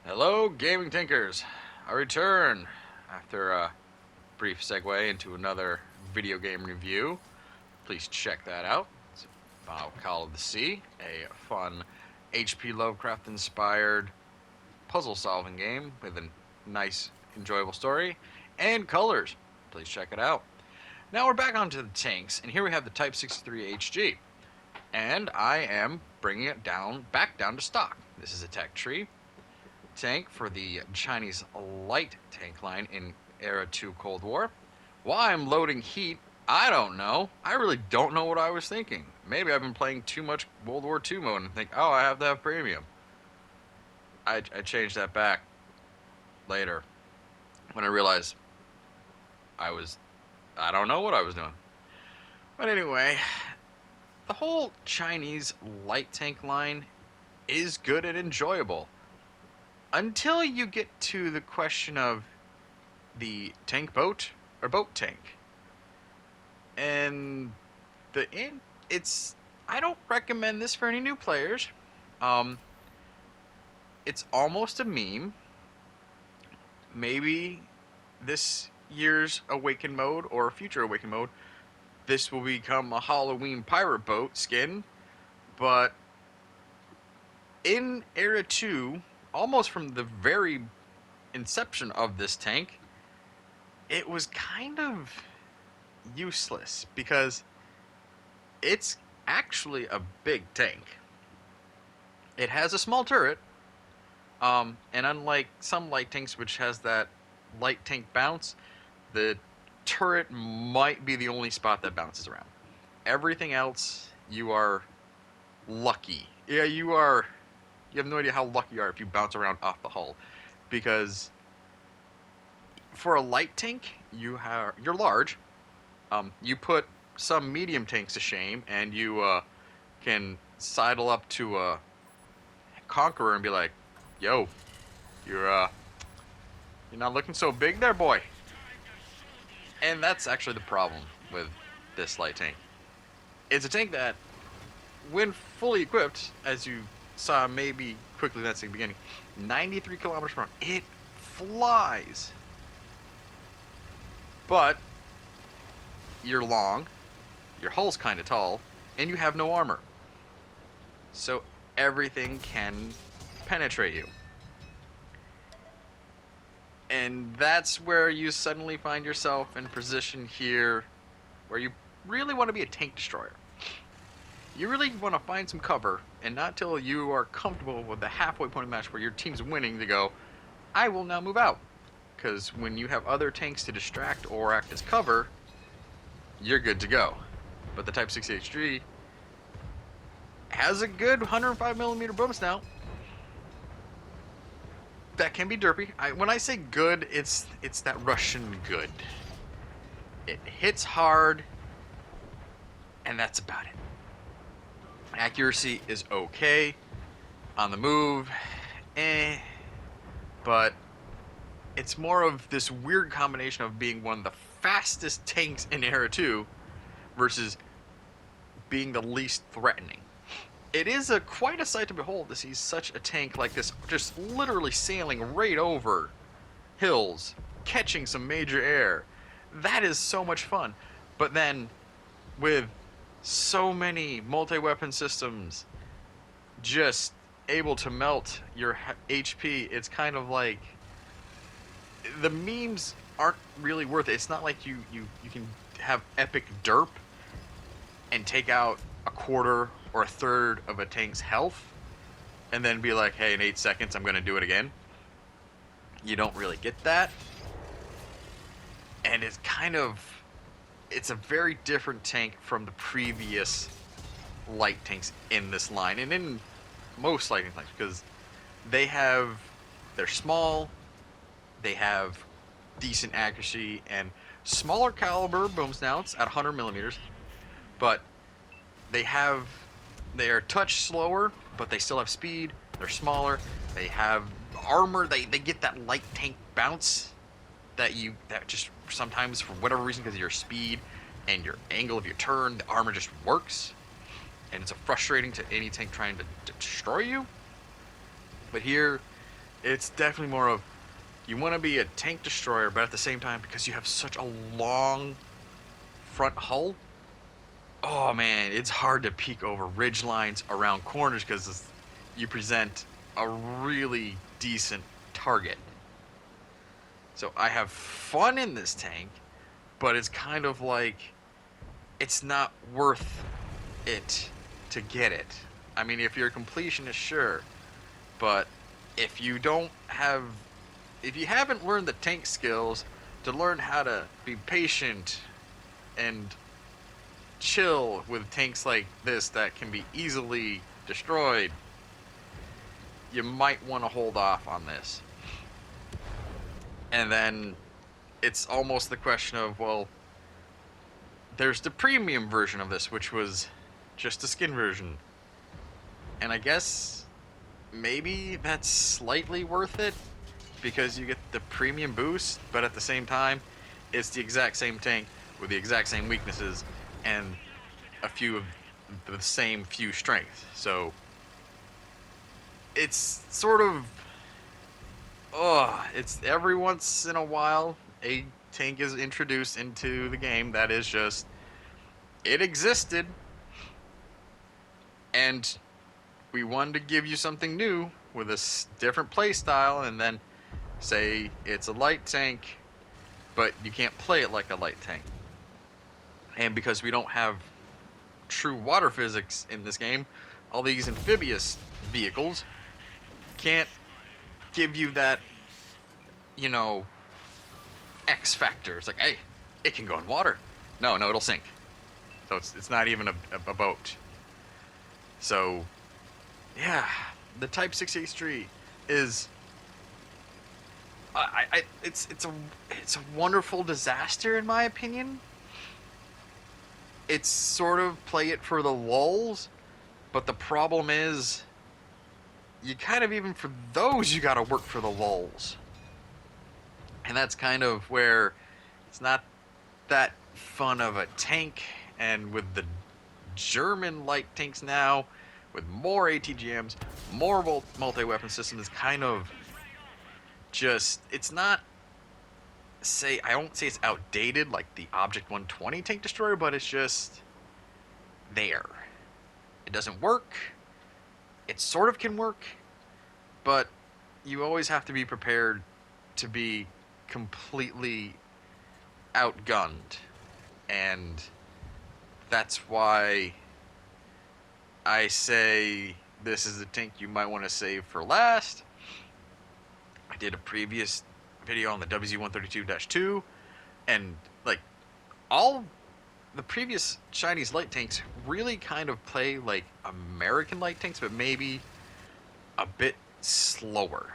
Hello, Gaming Tinkers. I return after a brief segue into another video game review. Please check that out. It's about Call of the Sea, a fun H.P. Lovecraft inspired puzzle solving game with a nice, enjoyable story and colors. Please check it out. Now we're back onto the tanks, and here we have the Type 63 HG. And I am bringing it back down to stock. This is a tech tree tank for the Chinese light tank line in Era 2 Cold War. Why I'm loading heat, I don't know. I really don't know what I was thinking. Maybe I've been playing too much World War II mode and think, oh, I have to have premium. I changed that back later when I realized I don't know what I was doing. But anyway, the whole Chinese light tank line is good and enjoyable. Until you get to the question of the tank boat or boat tank. And it's I don't recommend this for any new players. It's almost a meme. Maybe this year's Awaken mode or future Awaken mode, this will become a Halloween pirate boat skin. But in Era 2, almost from the very inception of this tank, it was kind of useless because it's actually a big tank. It has a small turret, and unlike some light tanks which has that light tank bounce, the turret might be the only spot that bounces around. Everything else, you are lucky. Yeah, you have no idea how lucky you are if you bounce around off the hull, because for a light tank, you're large. You put some medium tanks to shame, and you can sidle up to a Conqueror and be like, "Yo, you're not looking so big there, boy." And that's actually the problem with this light tank. It's a tank that, when fully equipped, as you saw maybe quickly that's the beginning, 93 kilometers per hour. It flies. But you're long, your hull's kind of tall, and you have no armor. So everything can penetrate you. And that's where you suddenly find yourself in a position here where you really want to be a tank destroyer. You really want to find some cover, and not till you are comfortable with the halfway point of the match where your team's winning to go, I will now move out. Because when you have other tanks to distract or act as cover, you're good to go. But the Type 60HG has a good 105mm bonus now. That can be derpy. When I say good, it's that Russian good. It hits hard, and that's about it. Accuracy is okay. On the move, but it's more of this weird combination of being one of the fastest tanks in Era 2 versus being the least threatening. It is quite a sight to behold to see such a tank like this just literally sailing right over hills, catching some major air. That is so much fun. But then, with so many multi-weapon systems just able to melt your HP, it's kind of like the memes aren't really worth it. It's not like you can have epic derp and take out a quarter or a third of a tank's health and then be like, hey, in 8 seconds I'm going to do it again. You don't really get that. And it's a very different tank from the previous light tanks in this line, and in most light tanks, because they're small, they have decent accuracy and smaller caliber boom snouts at 100mm, but they are touch slower, but they still have speed. They're smaller. They have armor. They get that light tank bounce that just sometimes, for whatever reason, because of your speed and your angle of your turn, the armor just works, and it's frustrating to any tank trying to destroy you. But here, It's definitely more of you want to be a tank destroyer, but at the same time, because you have such a long front hull, oh man, it's hard to peek over ridge lines around corners because you present a really decent target. So I have fun in this tank, but it's kind of like it's not worth it to get it. I mean, if you're a completionist, sure, but if you don't have, if you haven't learned the tank skills to learn how to be patient and chill with tanks like this that can be easily destroyed, you might want to hold off on this. And then it's almost the question of, well, there's the premium version of this, which was just a skin version. And I guess maybe that's slightly worth it because you get the premium boost, but at the same time, it's the exact same tank with the exact same weaknesses and a few of the same few strength. So it's sort of, it's every once in a while a tank is introduced into the game that is just, it existed and we wanted to give you something new with a different play style, and then say it's a light tank, but you can't play it like a light tank. And because we don't have true water physics in this game, all these amphibious vehicles can't give you that, you know, X factor. It's like, hey, it can go in water. No, it'll sink. So it's not even a boat. So, yeah, the Type 6H3 is, it's a wonderful disaster in my opinion. It's sort of play it for the lulz, but the problem is, you kind of, even for those, you gotta work for the lulz. And that's kind of where it's not that fun of a tank, and with the German light tanks now, with more ATGMs, more multi-weapon systems, it's kind of just, it's not, I won't say it's outdated like the Object 120 tank destroyer, but it's just there. It doesn't work. It sort of can work, but you always have to be prepared to be completely outgunned. And that's why I say this is a tank you might want to save for last. I did a previous video on the WZ-132-2, and like all the previous Chinese light tanks really kind of play like American light tanks, but maybe a bit slower.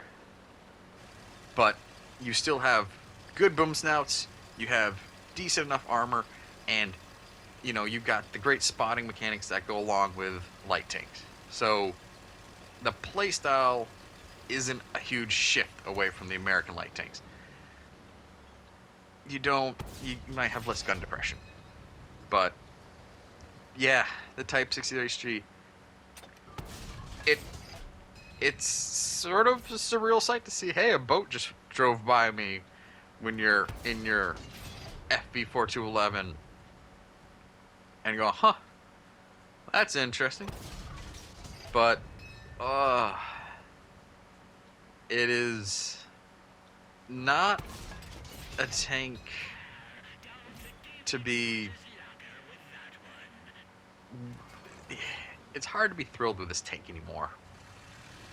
But you still have good boom snouts, you have decent enough armor, and you know, you've got the great spotting mechanics that go along with light tanks. So the playstyle isn't a huge shift away from the American light tanks. You might have less gun depression. But yeah, the Type 6H3, it's sort of a surreal sight to see, hey, a boat just drove by me when you're in your FB4211 and you go, huh, that's interesting. But it is not a tank to be, it's hard to be thrilled with this tank anymore.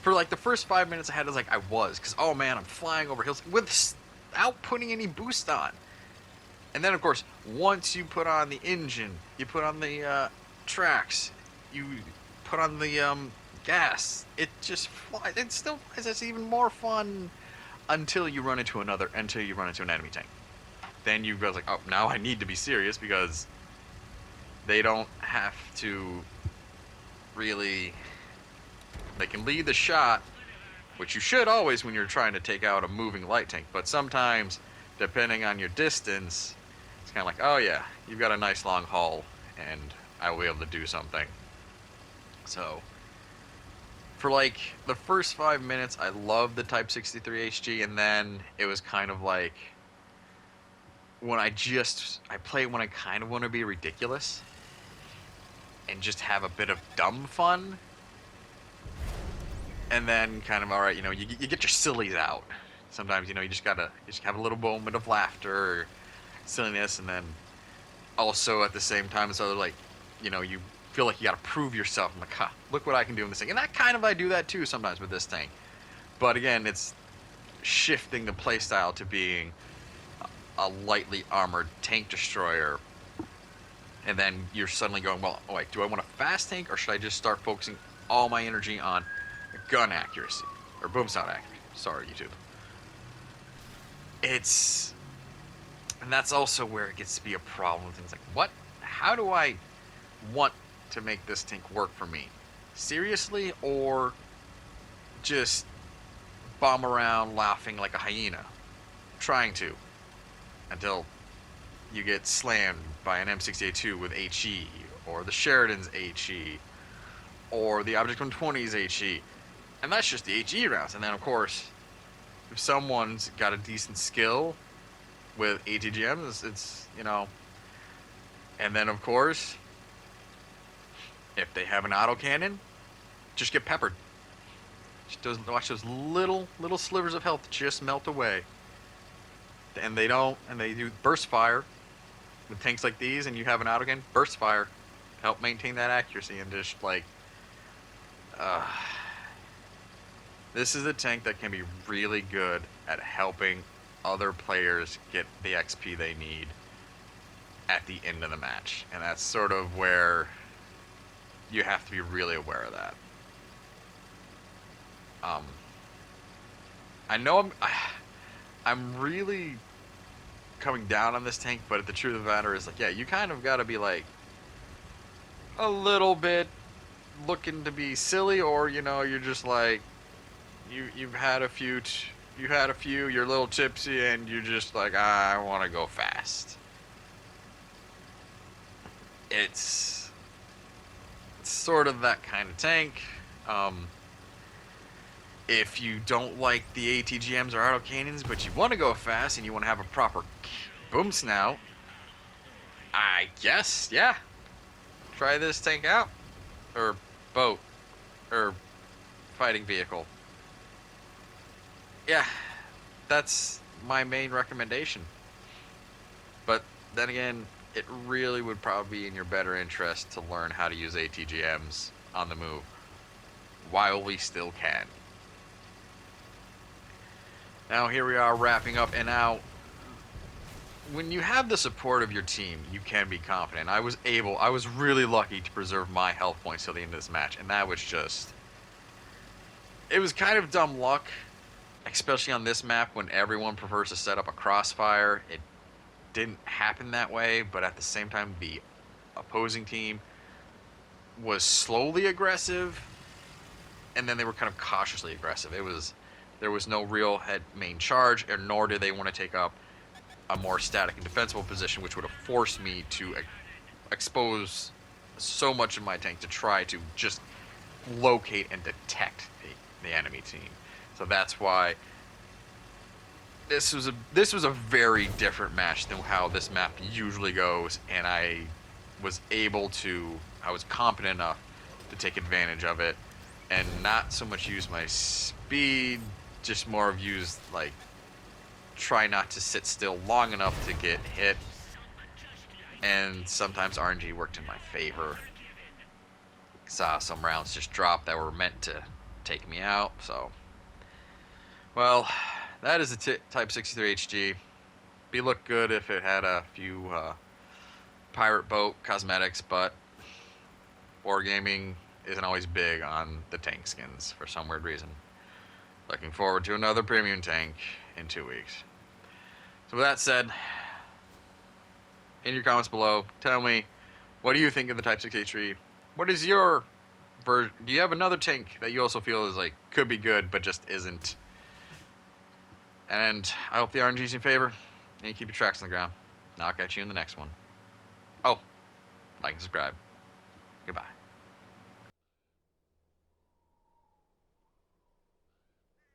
For like the first 5 minutes I had, because oh man, I'm flying over hills without putting any boost on. And then of course, once you put on the engine, you put on the tracks, you put on the gas, it just flies. It still flies. It's even more fun until you run into an enemy tank. Then you go like, oh, now I need to be serious, because they don't have to really, they can lead the shot, which you should always when you're trying to take out a moving light tank, but sometimes, depending on your distance, it's kind of like, oh yeah, you've got a nice long haul, and I will be able to do something. So, For like the first 5 minutes, I loved the Type 63 HG, and then it was kind of like when I play when I kind of want to be ridiculous and just have a bit of dumb fun, and then kind of all right, you get your sillies out. Sometimes you just have a little moment of laughter or silliness, and then also at the same time it's other like you feel like you got to prove yourself. I'm like, huh, look what I can do in this thing, and that kind of I do that too sometimes with this tank. But again, it's shifting the playstyle to being a lightly armored tank destroyer, and then you're suddenly going, well, oh wait, do I want a fast tank or should I just start focusing all my energy on gun accuracy or boom sound accuracy? Sorry, YouTube. It's and that's also where it gets to be a problem. Things like, what? How do I want to make this tank work for me? Seriously, or just bomb around laughing like a hyena, trying to, until you get slammed by an M60A2 with HE, or the Sheridan's HE, or the Object 120's HE, and that's just the HE rounds. And then of course, if someone's got a decent skill with ATGMs, it's and then of course, if they have an autocannon, just get peppered. Watch those little slivers of health just melt away. And they do burst fire with tanks like these, and you have an autocannon, burst fire, help maintain that accuracy, and just like, this is a tank that can be really good at helping other players get the XP they need at the end of the match, and that's sort of where you have to be really aware of that. I know I'm really coming down on this tank, but the truth of the matter is, like, yeah, you kind of got to be like a little bit looking to be silly, or you're just like you've had a few, you're a little tipsy, and you're just like, I want to go fast. It's sort of that kind of tank. If you don't like the ATGMs or autocannons, but you want to go fast and you want to have a proper boom snout, I guess, yeah, try this tank out. Or boat. Or fighting vehicle. Yeah, that's my main recommendation. But then again, it really would probably be in your better interest to learn how to use ATGMs on the move while we still can. Now here we are wrapping up, and now when you have the support of your team, you can be confident. I was really lucky to preserve my health points till the end of this match, and that was just, it was kind of dumb luck, especially on this map when everyone prefers to set up a crossfire. It didn't happen that way, but at the same time, the opposing team was slowly aggressive, and then they were kind of cautiously aggressive. There was no real main charge, and nor did they want to take up a more static and defensible position, which would have forced me to expose so much of my tank to try to just locate and detect the enemy team. So that's why this was a very different match than how this map usually goes, and I was competent enough to take advantage of it and not so much use my speed, just more of try not to sit still long enough to get hit. And sometimes RNG worked in my favor. Saw some rounds just drop that were meant to take me out. So, well, that is a Type 63 HG. Be look good if it had a few pirate boat cosmetics, but Wargaming isn't always big on the tank skins for some weird reason. Looking forward to another premium tank in 2 weeks. So with that said, in your comments below, tell me, what do you think of the Type 63? What is your version? Do you have another tank that you also feel is could be good but just isn't? And I hope the RNG's in favor, and you keep your tracks on the ground. And I'll catch you in the next one. Oh, like and subscribe. Goodbye.